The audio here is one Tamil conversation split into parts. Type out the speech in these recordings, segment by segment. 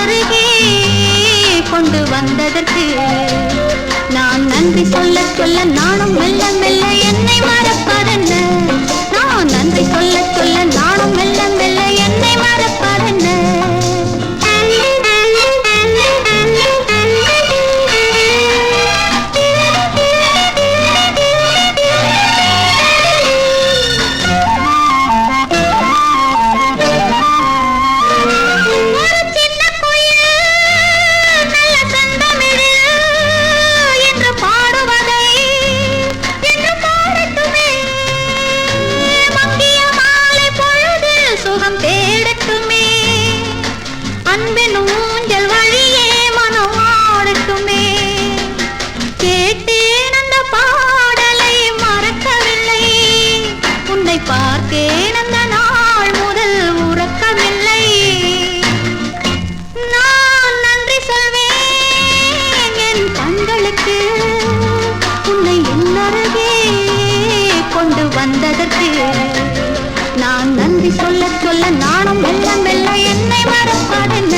என்னருகே கொண்டு வந்ததற்கு நான் நன்றி சொல்ல சொல்ல நானும் மெல்ல மெல்ல என்னை மறப்பதென்ன. நான் நன்றி சொல்ல சொல்ல நானும் மெல்ல மெல்ல என்னை மறப்பதென்ன. பார்த்தேன் அந்த நாள் முதல் உறக்கமில்லை. நான் நன்றி சொல்வேன் என் கண்களுக்கு உன்னை என்னருகே கொண்டு வந்ததற்கு. நான் நன்றி சொல்ல சொல்ல நானும் மெல்ல மெல்ல என்னை மறப்பதென்ன.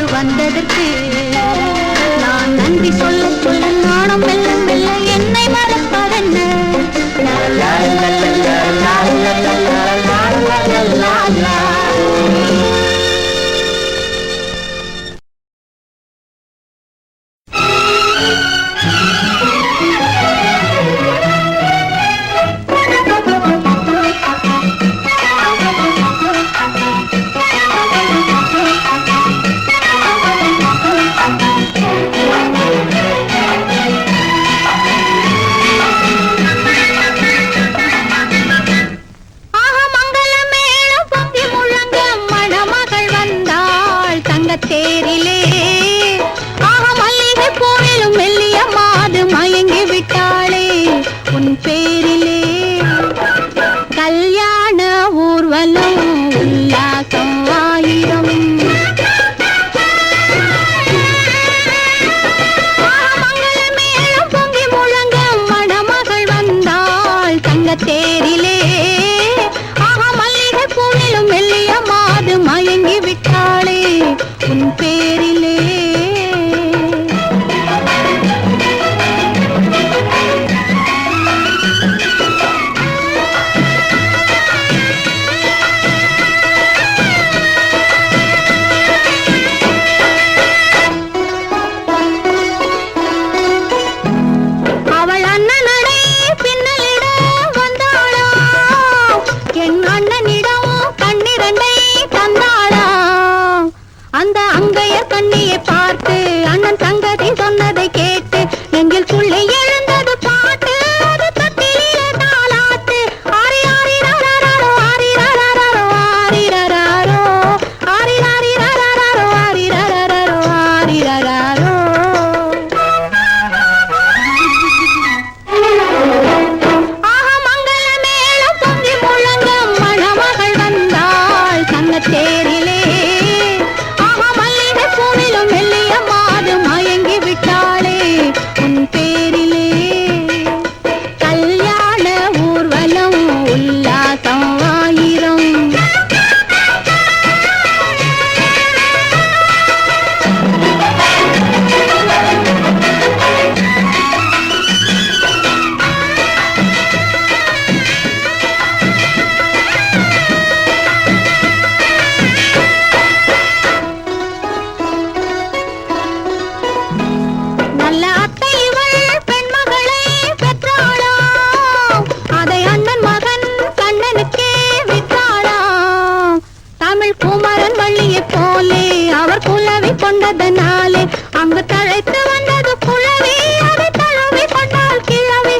வந்ததற்கு நான் நன்றி சொல்ல சொல்ல நானும் மெல்ல மெல்ல என்னை மறப்பதென்ன. வந்ததனாலே அங்கு தழைத்து வந்தது குழவி அதை தழுவி கொண்டால் கிழவி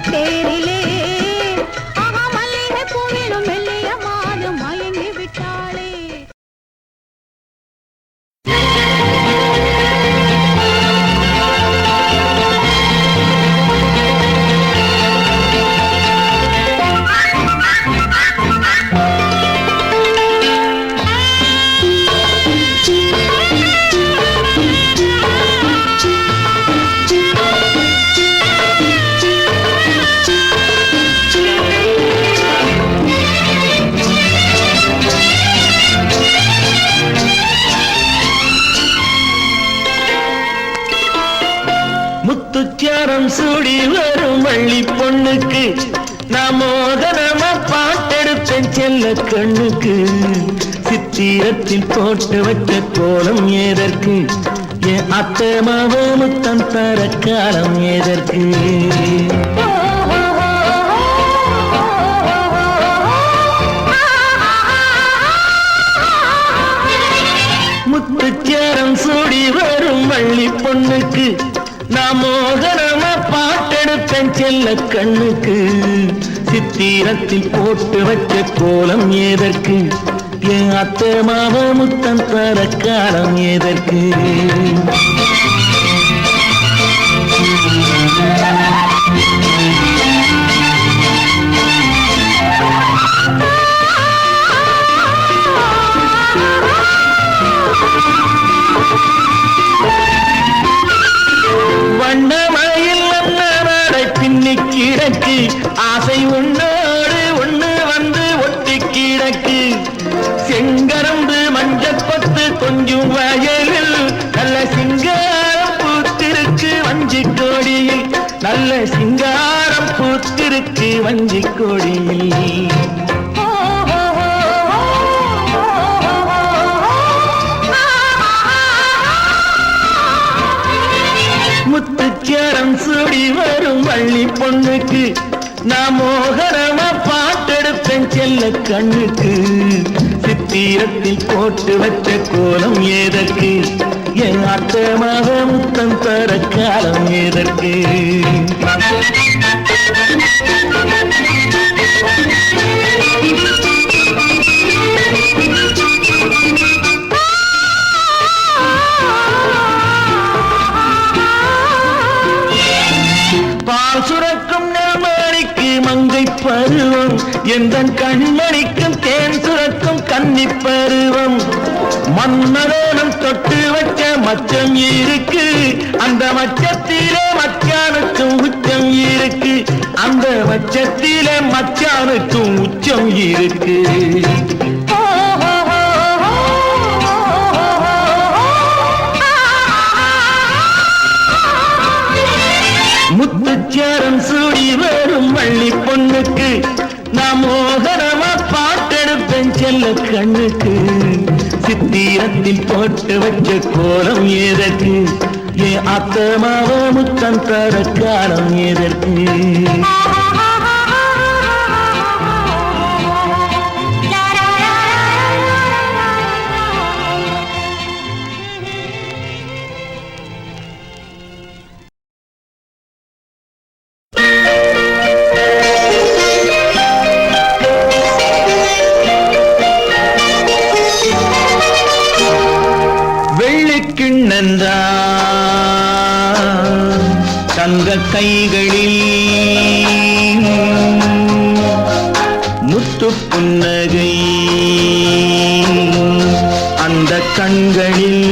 தேரிலே ஆஹா மல்லிகை பூவிலும் மெல்லிய மாது மயங்கி விட்டாளே. முத்துச்சாரம் சூடி வரும் வள்ளி பொண்ணுக்கு நான் மோகனமா பாட்டெடுப்பேன் செல்ல கண்ணுக்கு. சித்திரத்தில் போட்டு வச்ச கோலம் ஏதற்கு என் அத்தை மாவ முத்தம் தர காலம் ஏதற்கு. முத்துச்சாரம் சூடி வரும் வள்ளி பொண்ணுக்கு நான் மோகனமா பாட்டெடுப்பேன் செல்ல கண்ணுக்கு. சித்திரத்தில் போட்டு வச்ச கோலம் ஏதற்கு என் அத்தை மாவ முத்தம் தர காலம் ஏதற்கு. வண்ணமயில் நல்ல பின்னி கிடக்கு ஆசை உன்னோடு ஒண்ணு வந்து ஒட்டி கிடக்கு. செங்கரம்பு மஞ்சப்பத்து கொஞ்சம் வயலில் நல்ல சிங்காரம் பூத்திருக்கு வஞ்சி கோடியில். நல்ல சிங்காரம் பூத்திருக்கு வஞ்சி கோடியில். முத்துச்சாரம் சூடி வரும் வள்ளி பொண்ணுக்கு நான் மோகனமா பாட்டெடுப்பேன் செல்ல கண்ணுக்கு. சித்திரத்தில் போட்டு வச்ச கோலம் ஏதற்கு என் அத்தை மாவ முத்தம் தர காலம் ஏதற்கு. பால் சுரக்கும் நெல்மணிக்கு மங்கை பருவம் எந்தன் கண்மணிக்கும் தேன் சுரக்கும் கன்னி பருவம். மன்மதனம் தொட்டு வச்ச மச்சம் இருக்கு அந்த மச்சத்திலே மச்சானுக்கும் உச்சம் இருக்கு. அந்த மச்சத்திலே மச்சானுக்கும் உச்சம் இருக்கு. முத்துச்சாரம் சூடி வரும் வள்ளி பொண்ணுக்கு நான் மோகனமா பாட்டெடுப்பேன் செல்ல கண்ணுக்கு. சித்திரத்தில் போட்டு வச்ச கோலம் ஏதற்கு என் அத்தை மாவ முத்தம் தர காலம் ஏதற்கு. தங்க கைகளில் முத்து புன்னகை அந்த கண்களில்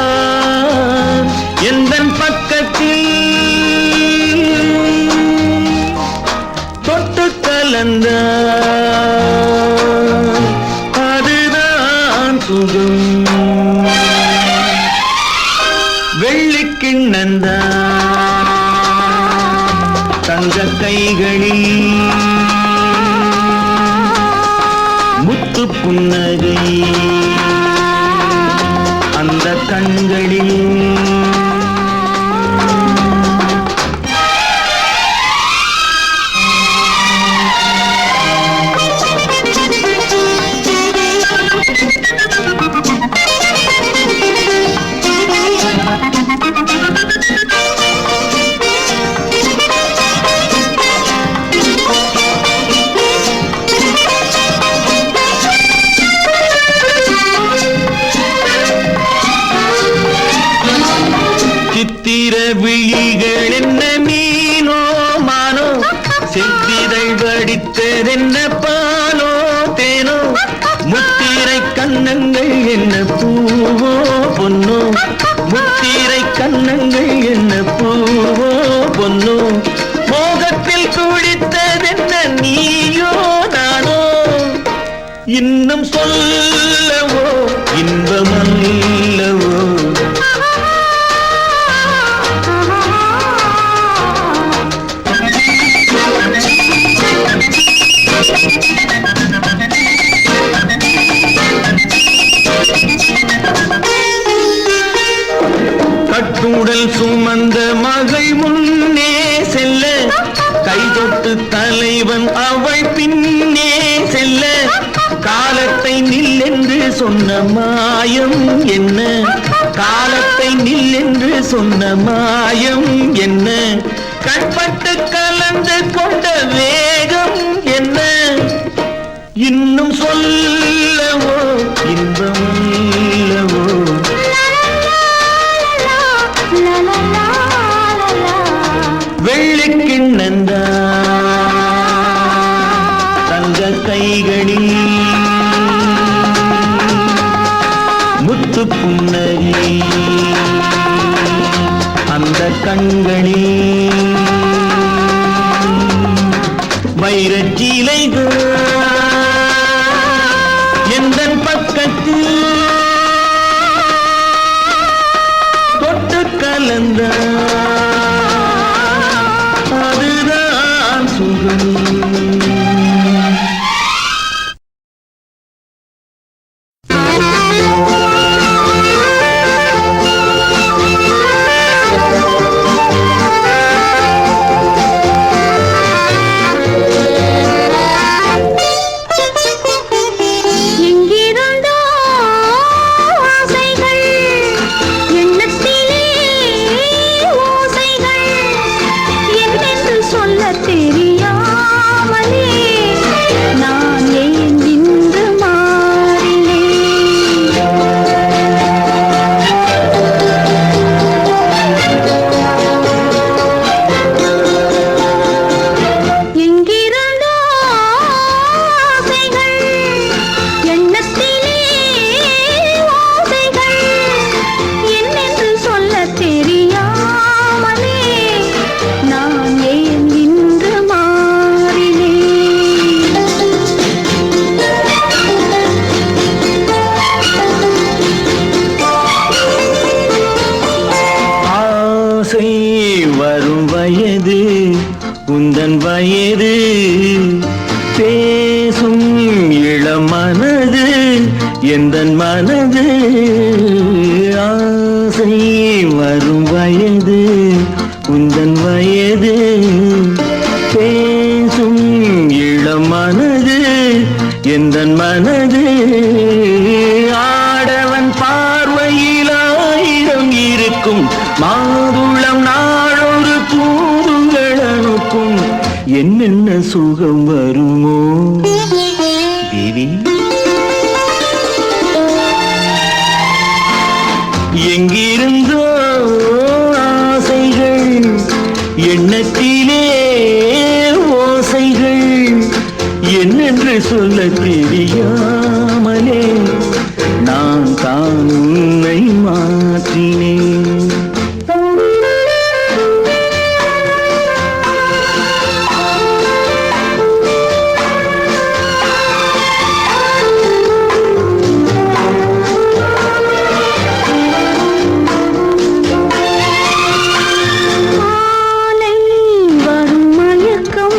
வைரச்சிலைதான் எந்தன் பக்கத்தில் தொட்டு கலந்த அதுதான் சுகம். வெள்ளிக்கிண்ணந்தான் தங்க கை கைகளில் முத்து புன்னகை அந்த கண்களில் சித்திர விழிகள் என்ன மீனோ மானோ செவ்விதழ் வடித்ததென்ன பாலோ தேனோ முத்திரை கண்ணங்கள் என்ன பூவோ பொன்னோ முத்திரை கண்ணங்கள் என்ன பூவோ பொன்னோ மோகத்தில் துடித்ததென்ன நீயோ நானோ இன்னும் சொல்லவோ இன்பமல்லவோ கட்டுடல் சுமந்த மகள் முன்னே செல்ல கைதொட்டு தலைவன் அவள் பின்னே செல்ல காலத்தை நில்லென்று சொன்ன மாயம் என்ன காலத்தை நில்லென்று சொன்ன மாயம் என்ன கண்பட்டு கலந்து கொண்ட வேகம் என்ன இன்னும் சொல்லவோ இன்பமல்லவோ வெள்ளிக்கிண்ணந்தா தங்க கைகளில் முத்து புன்னகை அந்த கண்களில் வைரச்சீலைகள் எந்தன் பக்கத்தில் தொட்டு கலந்த அதுதான் சுகம் உந்தன் வயது பேசும் இளமனது எந்தன் மனது ஆசை வரும் வயது உந்தன் வயது பேசும் இளமனது எந்தன் மனது ஆடவன் பார்வையில் ஆயிரம் இருக்கும் மாதுளம் நாளொரு தூதுகள் அனுப்பும் என்னென்ன சுகம் வருமோ தேவி எங்கிருந்தோ ஆசைகள் எண்ணத்திலே ஓசைகள் என்னென்று சொல்ல தெரியாமலே நான் தான் உன்னை மாற்றினேன். வரும் மயக்கம்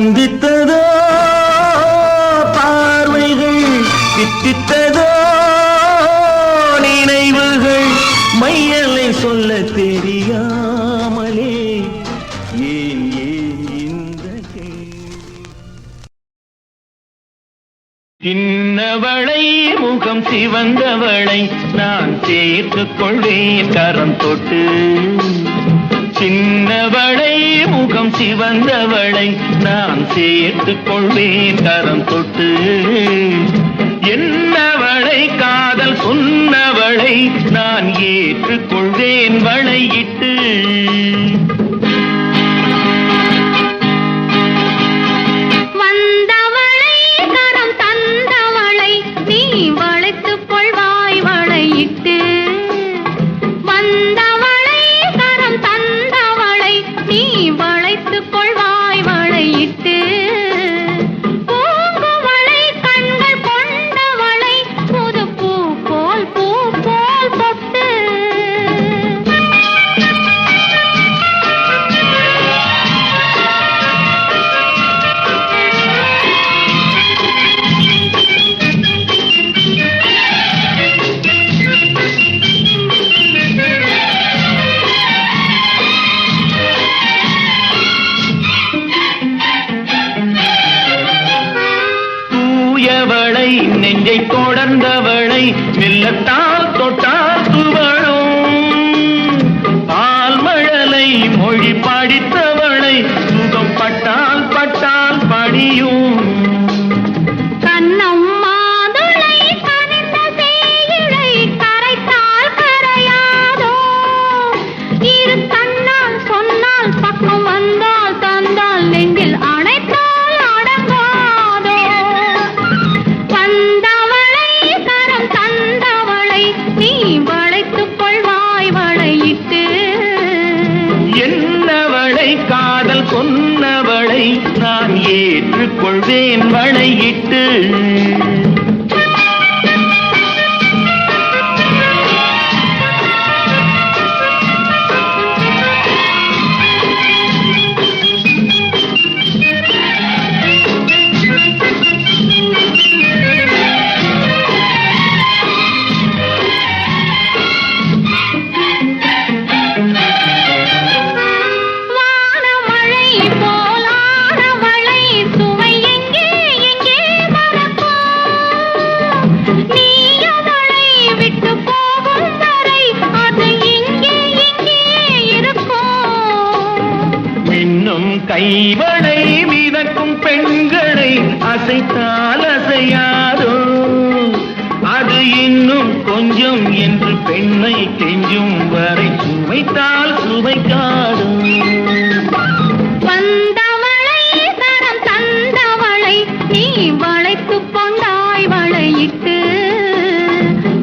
சந்தித்ததோ பார்வைகள், சித்தித்ததோ நினைவுகள், மையலை சொல்ல தெரியாமலே ஏன் இந்த சின்னவளை முகம் சிவந்தவளை நான் சேர்த்துக் கொள்வேன் கரம் தொட்டு. சின்னவளை முகம் சிவந்தவளை நான் சேர்த்துக் கொள்வேன் கரம் தொட்டு. என்னவளை காதல் சொன்னவளை நான் ஏற்றுக்கொள்வேன் வளையிட்டு. நெஞ்சை தொடர்ந்தவளை மெல்லத்தால் தொட்டால் துவழும். பால்மழலை மொழி படித்தவளை சுகம் பட்டால் பட்டால் படியும். சொன்னவளை நான் ஏற்றுக்கொள்வேன் வளையிட்டு. கைவளை மிதக்கும் பெண்களை அசைத்தால் அசையாதோ, அது இன்னும் கொஞ்சம் என்று பெண்ணை கெஞ்சும் வரை சுவைத்தால் சுவைக்காதோ. வந்தவளை தரம் தந்தவளை நீ வளைத்துக் கொண்டாய் வளையிட்டு.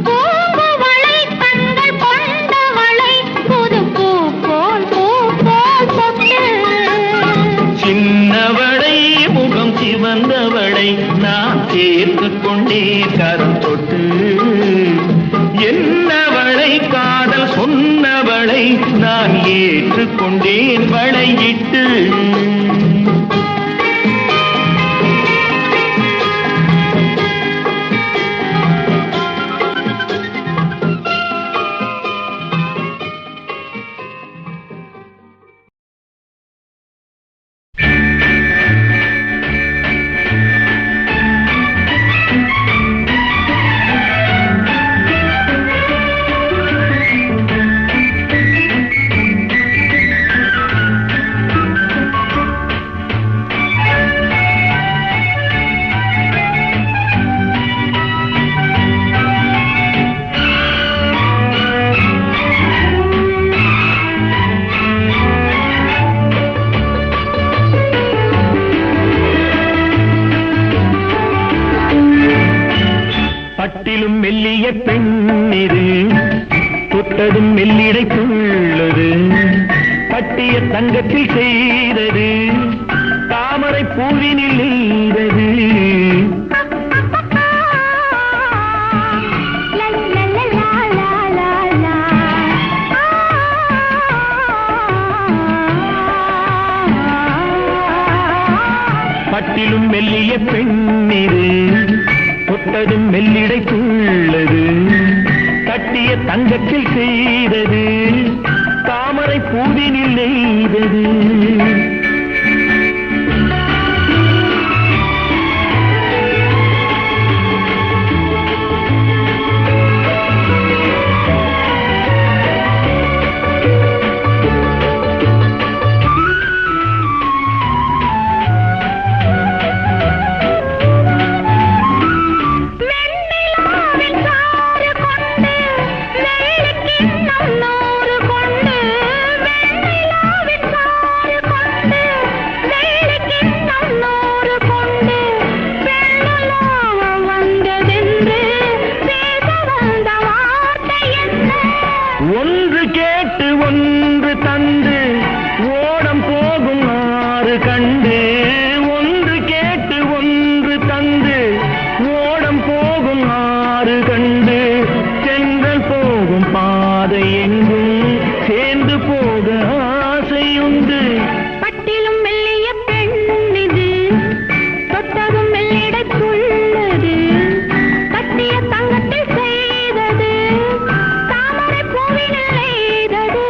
பூவளை கண்கள் கொண்டவளை புது பூ போல் பூ போல் பொட்டு. சின்னவளை முகம் சிவந்தவளை நான் சேர்த்துக் கொண்டே கரம் தொட்டு. என்னவளை காதல் சொன்னவளை நான் ஏற்றுக்கொண்டேன் வளையிட்டு. பட்டிலும் மெல்லிய பெண்ணிது தொட்டதும் மெல்லிடை துள்ளது. கட்டிய தங்கத்தில் செய்தது தாமரை பூவினில் நீந்தது. தொட்டதும் மெல்லிய பெண்ணிரு தொட்டதும் மெல்லிடை துள்ளது கட்டிய தங்கத்தில் செய்தது தாமரை பூவினில் நெய்தது ஒன்று கேட்டு ஒன்று தந்து ஓடம் போகும் ஆறு கண்டு ஒன்று கேட்டு ஒன்று தந்து ஓடம் போகும் ஆறு கண்டு சென்றல் போகும் பாதை எங்கும் சேர்ந்து போக ஆசையுண்டு பட்டிலும் மெல்லிய பெண்ணிது தொட்டதும் மெல்லிடத்துள்ளது கட்டிய தங்கத்தில் செய்தது தாமரை பூவினில் நெய்தது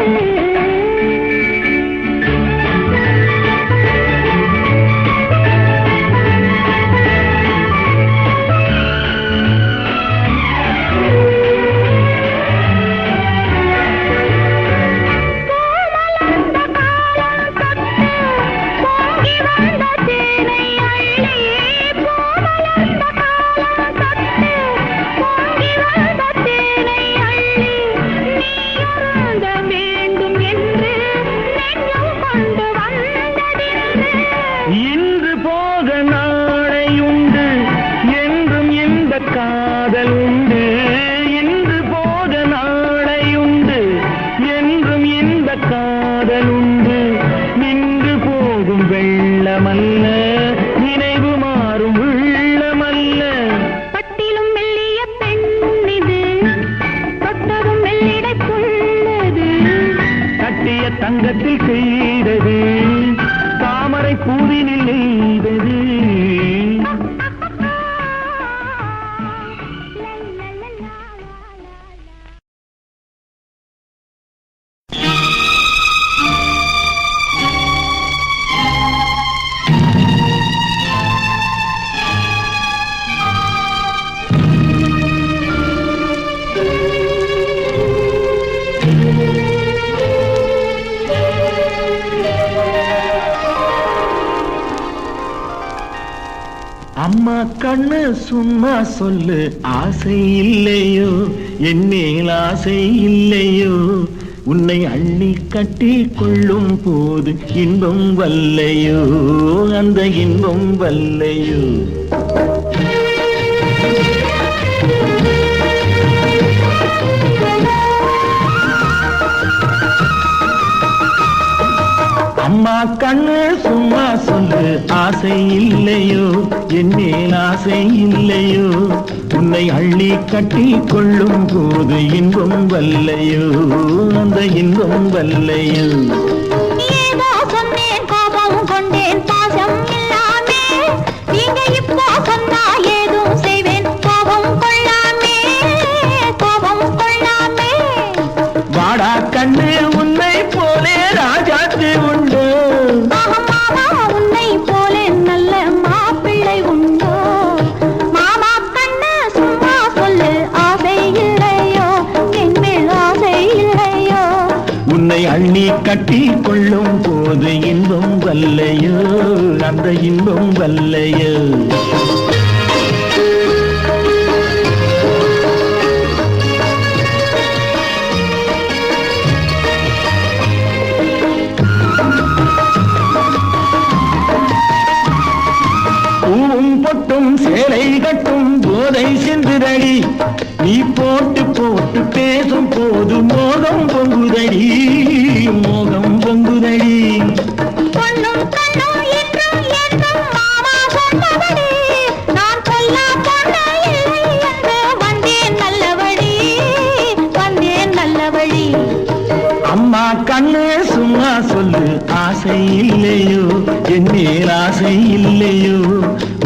இன்று போக நாளையுண்டு என்றும் இந்த காதல் உண்டு இன்று போக நாளையுண்டு என்றும் இந்த காதல் உண்டு நின்று போகும் வெள்ளமல்ல நினைவு மாறும் உள்ளமல்ல பட்டிலும் மெல்லிய பெண்ணிது தொட்டதும் மெல்லிடத்துள்ளது கட்டிய தங்கத்தில் செய்தது தாமரை பூவினில் நெய்தது அம்மா கண்ணு சும்மா சொல்லு ஆசை இல்லையோ என் மேல் ஆசை இல்லையோ உன்னை அள்ளி கட்டி கொள்ளும் போது இன்பம் வல்லையோ அந்த இன்பம் வல்லையோ அம்மா கண்ணு சும்மா சொல்லு ஆசை இல்லையோ என் மேல் ஆசை இல்லையோ உன்னை அள்ளி கட்டி கொள்ளும் போது இன்பம் வல்லையோ அந்த இன்பம் வல்லையோ ஏதோ சொன்னேன் கோபம் கொண்டேன் பாசம் இல்லாமே நீங்க இப்போ சொன்னா ஏதும் செய்வேன் கோபம் கொள்ளாமே வாடா கண்ணு உன்னை போலே ராஜாத்து உண்டு மாமா உன்னை போல நல்ல மாப்பிள்ளை உண்டோ மாமா கண்ணு சும்மா சொல்லு ஆசை இல்லையோ என் மேல் ஆசை இல்லையோ உன்னை அள்ளி கட்டி கொள்ளும் போது இன்பம் வல்லையோ அந்த இன்பம் வல்லையோ பொட்டும் சேலை கட்டும் போதை சென்றுதடி நீ போட்டு போட்டு பேசும் போது மோகம் பொங்குதடி மோகம் பொங்குதடி பொண்ணும் கண்ணும் என்றும் என்றும் மாமா சொன்னபடி நான் சொல்லா பொண்ணு இல்லை என்று வந்தேன் நல்ல வழி அம்மா கண்ணு சும்மா சும்மா சொல்லு ஆசை இல்லையோ என் மேல் ஆசை இல்லையோ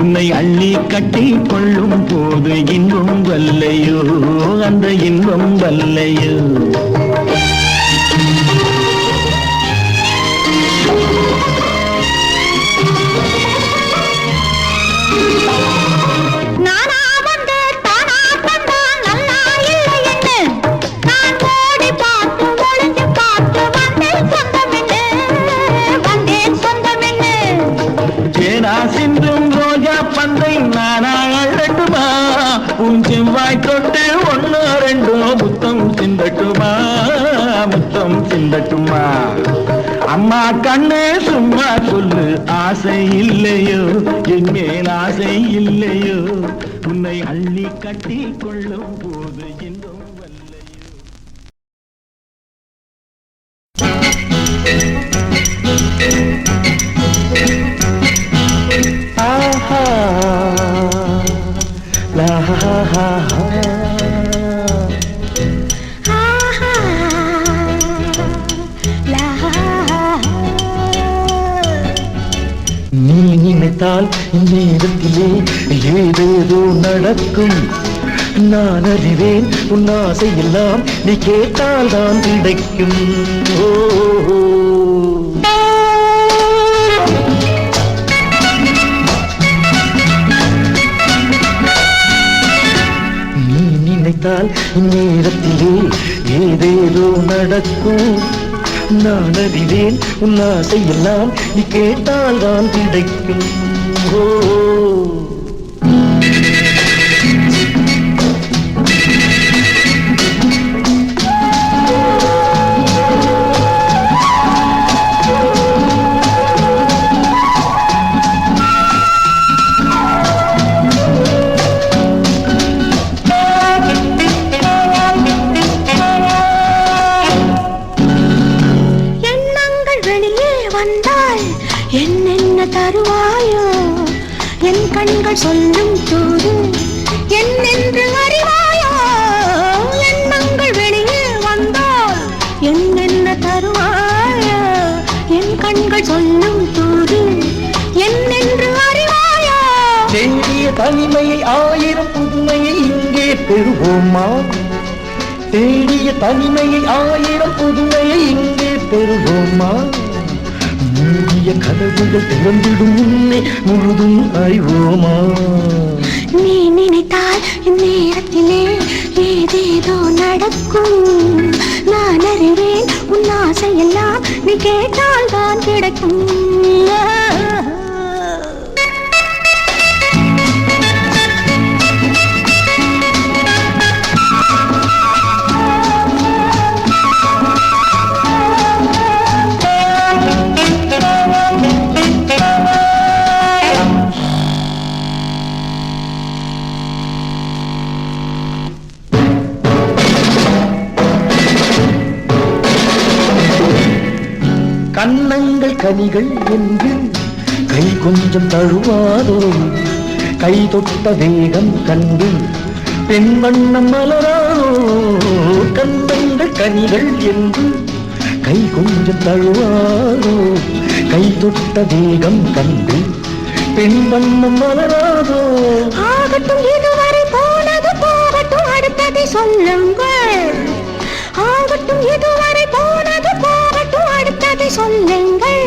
உன்னை அள்ளி கட்டி கொள்ளும் போது இன்பம் வல்லையோ அந்த இன்பம் வல்லையோ செவ்வாய் தொட்டு ஒன்னு ரெண்டோ முத்தம் சிந்தட்டுமா முத்தம் சிந்தட்டுமா அம்மா கண்ணே சும்மா சொல்லு ஆசை இல்லையோ என் மேல் ஆசை இல்லையோ உன்னை அள்ளி கட்டி கொள்ளும் போது இன்பம் வல்லையோ ஆஹா la ha ha ha ha la ha நீ நினைத்தால் இந்நேரத்திலே ஏதேதோ நடக்கும் நான் அறிவேன் உன் ஆசையெல்லாம் நீ கேட்டால் தான் கிடைக்கும் ஓ நேரத்திலே ஏதேதோ நடக்கும் நான் அறிவேன் உன் ஆசையெல்லாம் நீ கேட்டால் தான் கிடைக்கும் ஓ கண்கள் சொல்லும் தூது என்னென்று அறிவாயோ எண்ணங்கள் வெளியே வந்தால் என்னென்ன தருவாயோ என் கண்கள் சொல்லும் தூது என்னென்று அறிவாயோ தேடிய தனிமையை ஆயிரம் புதுமையை இங்கே பெறுவோமா தேடிய தனிமையை ஆயிரம் புதுமையை இங்கே பெறுவோமா மூடிய கதவுகள் திறந்திடும் முன்னே முழுதும் அறிவோமா நீ நினைத்தால் இந்நேரத்திலே ஏதேதோ நடக்கும் நான் அறிவேன் உன் ஆசையெல்லாம் நீ கேட்டால் தான் கிடைக்கும் கண்ணங்கள் கனிகள் என்று கை கொஞ்சம் தழுவாதோ கை தொட்ட வேகம் கண்டு பெண் வண்ணம் மலராதோ கண்ணங்கள் கனிகள் என்று கை கொஞ்சம் தழுவாதோ கை தொட்ட வேகம் கண்டு பெண் வண்ணம் மலராதோ ஆகட்டும் இதுவரை போனது போகட்டும் அடுத்ததை சொல்லுங்கள் ஆகட்டும் இதுவரை போனது போகட்டும் அடுத்ததை சொல்லுங்கள்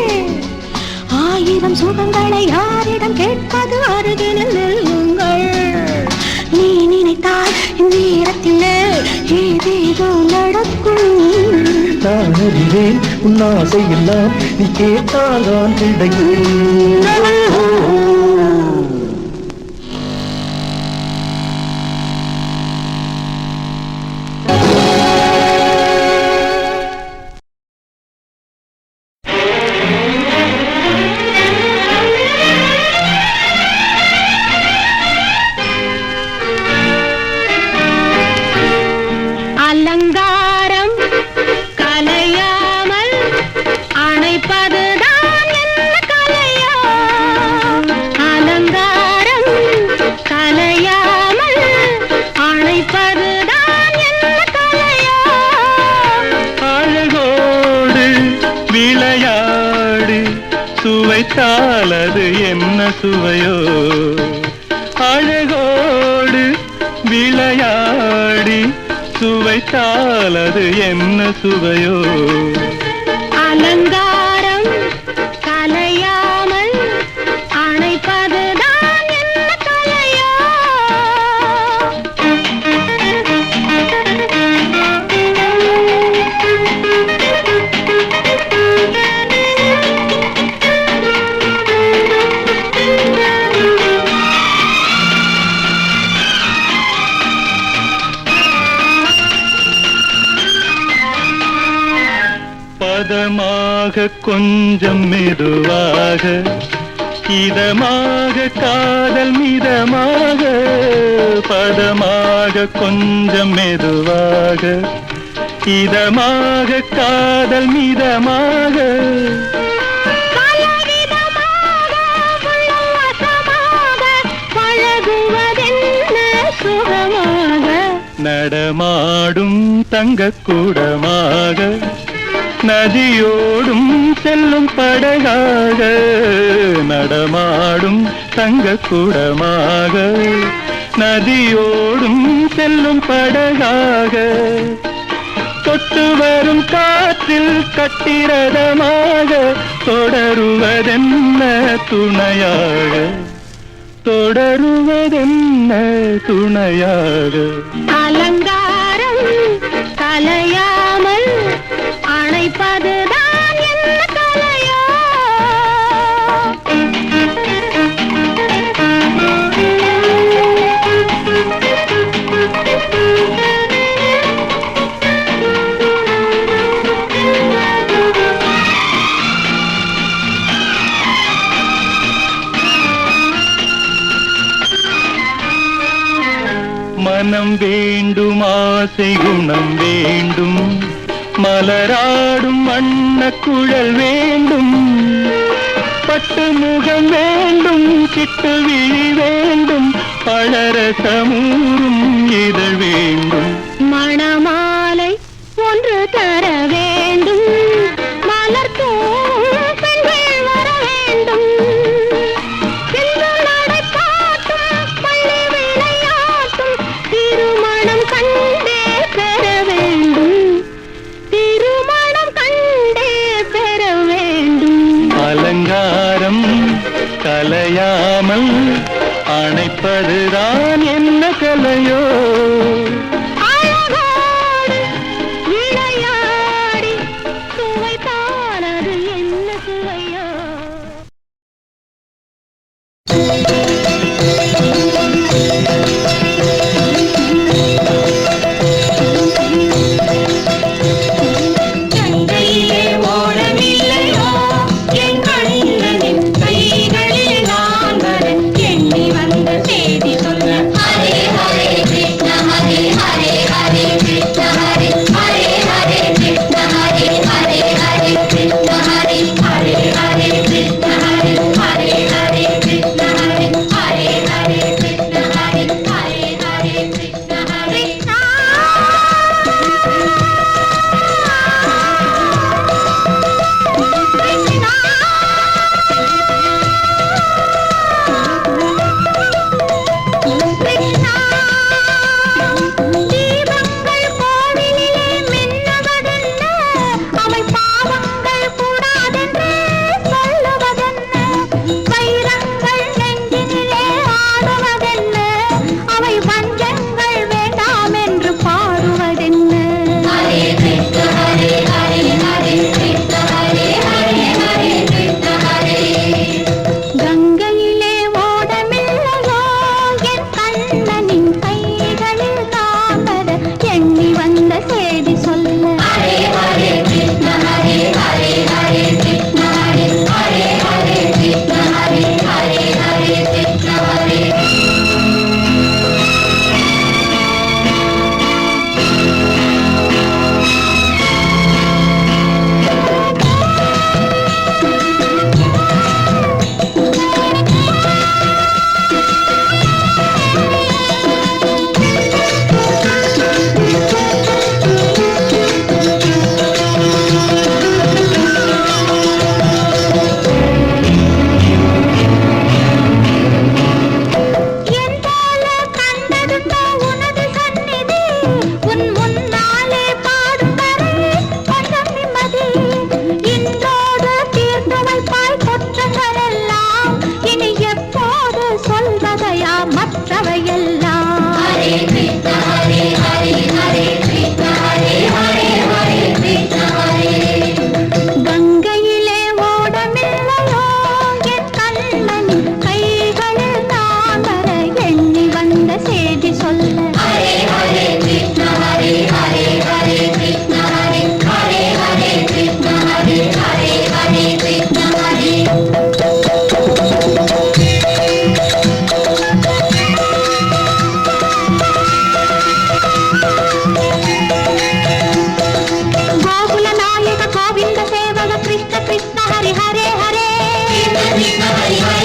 ஆயிரம் சுகங்களை யாரிடம் கேட்பது அருகினில் நில்லுங்கள் நீ நினைத்தால் இந்நேரத்தில் ஏதேதோ நடக்கும் நான் அறிவேன் உன் ஆசையெல்லாம் நீ கேட்டால் தான் கிடைக்கும் அலங்காரம் கலையாமல் அணைப்பதுதான் என்ன கலையோ சுவைத்தால் அது என்ன சுவையோ அழகோடு விளையாடி சுவைத்தால் அது என்ன சுவையோ அலங்காரம் கலையாமல் அணைப்பதுதான் என்ன கலையோ பதமாக கொஞ்சம் மெதுவாக இதமாக காதல் மிதமாக பதமாக கொஞ்சம் மெதுவாக இதமாக காதல் மிதமாக பலவிதமாக உள்ளம் வசமாக பழகுவதென்ன சுகமாக நடமாடும் தங்கக்கூடமாக நதியோடும் செல்லும் படகாக நடமாடும் தங்கக்கூடமாக நதியோடும் செல்லும் படகாக தொட்டு வரும் காற்றில் கட்டிரதமாக தொடருவதென்ன துணையாக தொடருவதென்ன துணையாக அலங்காரம் கலையாமல் அணைப்பதுதான் என்ன கலையோ மனம் வேண்டும் ஆசை குணம் வேண்டும் மலராடும் வண்ணக்குழல் வேண்டும் பட்டு முகம் வேண்டும் சிட்டு விழி வேண்டும் பழரசமூரும் இதழ் வேண்டும் மணமாலை ஒன்று தர வேண்டும் மலர் தூவும் பெண்கள் வர வேண்டும் சிந்து நடை பாட்டும் பள்ளி விளையாட்டும் திருமணம் கண்டே பெற வேண்டும் திருமணம் கண்டே பெற வேண்டும் அலங்காரம் கலையாமல் அணைப்பதுதான் என்ன கலையோ அழகோடு விளையாடி சுவைத்தால் அது என்ன சுவையோ கங்கையிலே ஓடவில்லையோ என் கண்ணனின் கைகளில் நான் வர எண்ணி வந்த செய்தி சொல்ல ஹரே ஹரே ஹரி ஹரி